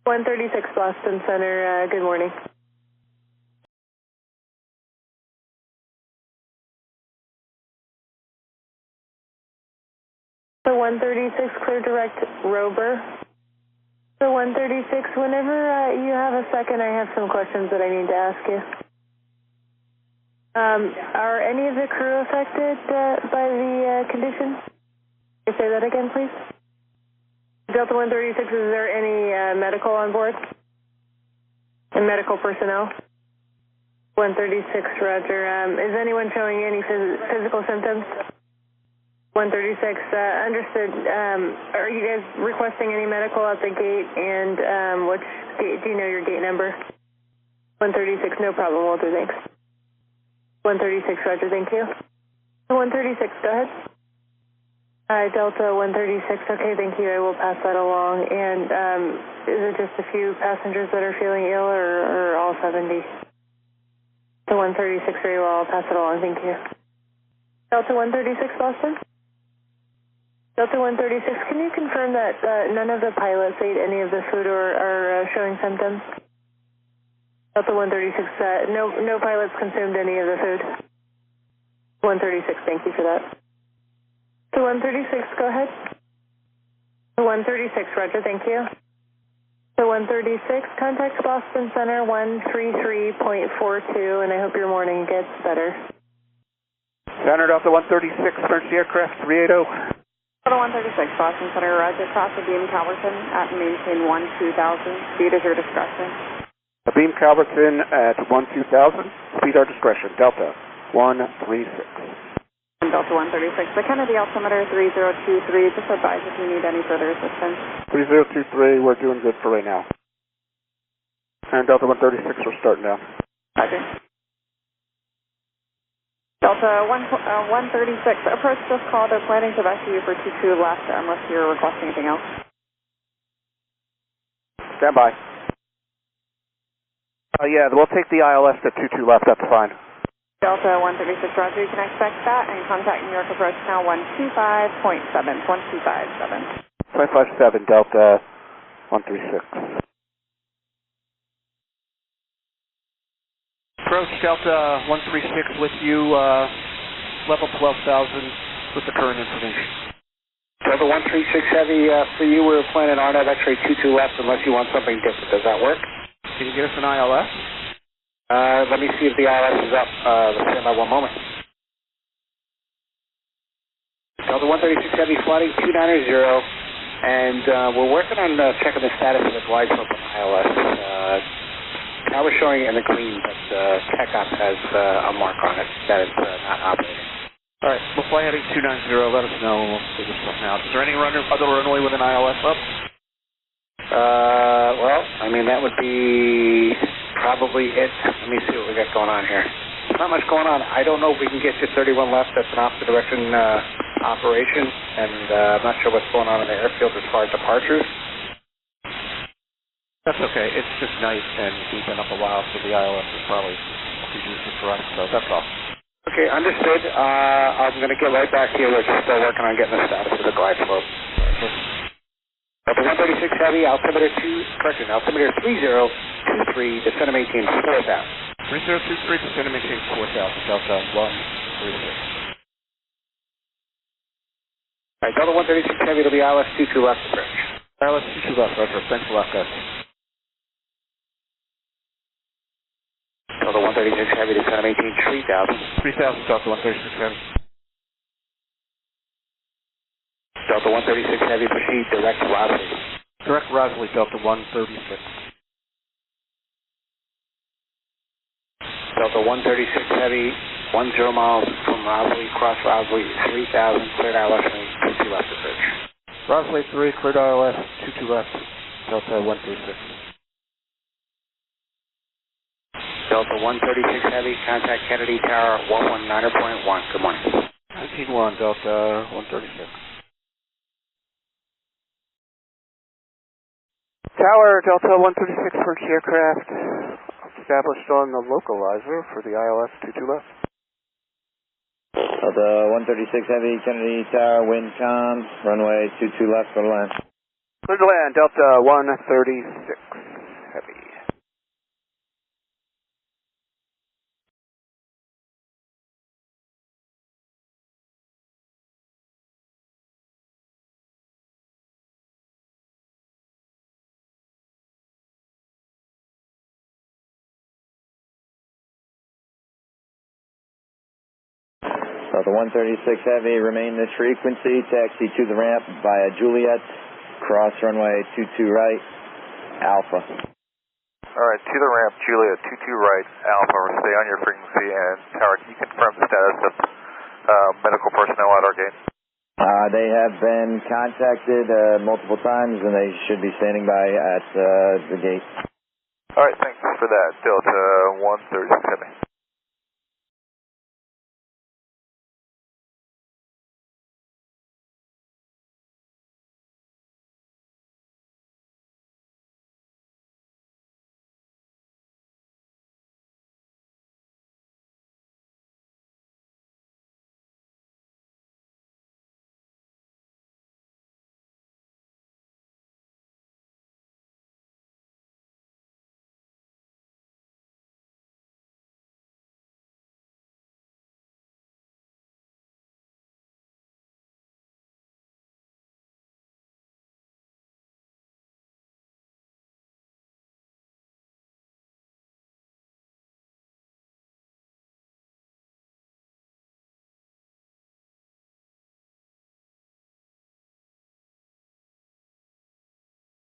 136 Boston Center, good morning. So 136, clear direct Rover. So 136, whenever you have a second, I have some questions that I need to ask you. Are any of the crew affected by the condition? Can you say that again, please? Delta 136, is there any medical on board? And medical personnel? 136, roger. Is anyone showing any physical symptoms? 136, understood. Are you guys requesting any medical at the gate? And which gate, do you know your gate number? 136, no problem, Walter, thanks. 136, roger, thank you. 136, go ahead. Delta 136, okay, thank you, I will pass that along. And is it just a few passengers that are feeling ill, or all 70? So 136, very well, I'll pass it along, thank you. Delta 136, Boston? Delta 136, can you confirm that none of the pilots ate any of the food or are showing symptoms? Delta 136, no pilots consumed any of the food. 136, thank you for that. So 136, go ahead. 136, roger, thank you. So 136, contact Boston Center 133.42, and I hope your morning gets better. Center Delta 136, emergency aircraft 380. Delta 136, Boston Center, roger, cross the beam Calverton at maintain 12000, speed is your discretion. A beam Calverton at 12000, speed our discretion, Delta 136. Delta 136, the Kennedy altimeter 3023, just advise if you need any further assistance. 3023, we're doing good for right now. And Delta 136, we're starting down. Roger. Delta 136, approach this call, they're planning to rescue you for 22 left unless you're requesting anything else. Stand by. Yeah, we'll take the ILS at 22 left, that's fine. Delta 136, roger, you can expect that, and contact New York approach now 125.7, 1257. 557, Delta 136. Approach Delta 136 with you, level 12,000 with the current information. Delta 136 Heavy, for you, we're planning RNAV X-ray 22 left unless you want something different. Does that work? Can you give us an ILS? Let me see if the ILS is up. Let's stand by one moment. Delta 136 Heavy flighting 290, and we're working on checking the status of the glide slope on the ILS. I was showing it in the green, but TechOps has a mark on it that it's not operating. All right, we'll fly heading 290. Let us know. We'll figure something out. Is there any other runway with an ILS up? Well, I mean, that would be probably it. Let me see what we got going on here. There's not much going on. I don't know if we can get you 31 left. That's an opposite direction operation, and I'm not sure what's going on in the airfield as far as departures. That's okay. It's just night, and we've been up a while, so the ILS is probably conducive for us, so that's all. Okay, understood. I'm going to get right back to you. We're still working on getting the status of the glide slope. Delta 136 Heavy, altimeter 3023, descend to maintain 4,000. 3023, descend to maintain 4,000, Delta 136. All right, Delta 136 Heavy to the ILS 22 left approach. ILS 22 left, roger. Thanks a lot, guys. Delta 136 Heavy, descend to maintain 3,000. 3,000, Delta 136 Heavy. Delta 136 Heavy, proceed direct Rosley. Direct Rosley, Delta 136. Delta 136 Heavy, 10 miles from Rosley, cross Rosley, 3,000, cleared ILS, 22 left approach. Rosley 3, cleared ILS, 22 left, Delta 136. Delta 136 Heavy, contact Kennedy Tower, 119.1. Good morning. 19-1, Delta 136. Tower, Delta 136, French aircraft, established on the localizer for the ILS 22 left. Delta 136 Heavy, Kennedy Tower, wind comms, runway 22 left, go to line. Clear to land, Delta 136 Heavy. Delta 136 Heavy, remain this frequency, taxi to the ramp via Juliet, cross runway 22 right, Alpha. Alright, to the ramp, Juliet 22 right, Alpha, stay on your frequency, and Tower, can you confirm the status of medical personnel at our gate? They have been contacted multiple times, and they should be standing by at the gate. Alright, thanks for that, Delta 136 Heavy.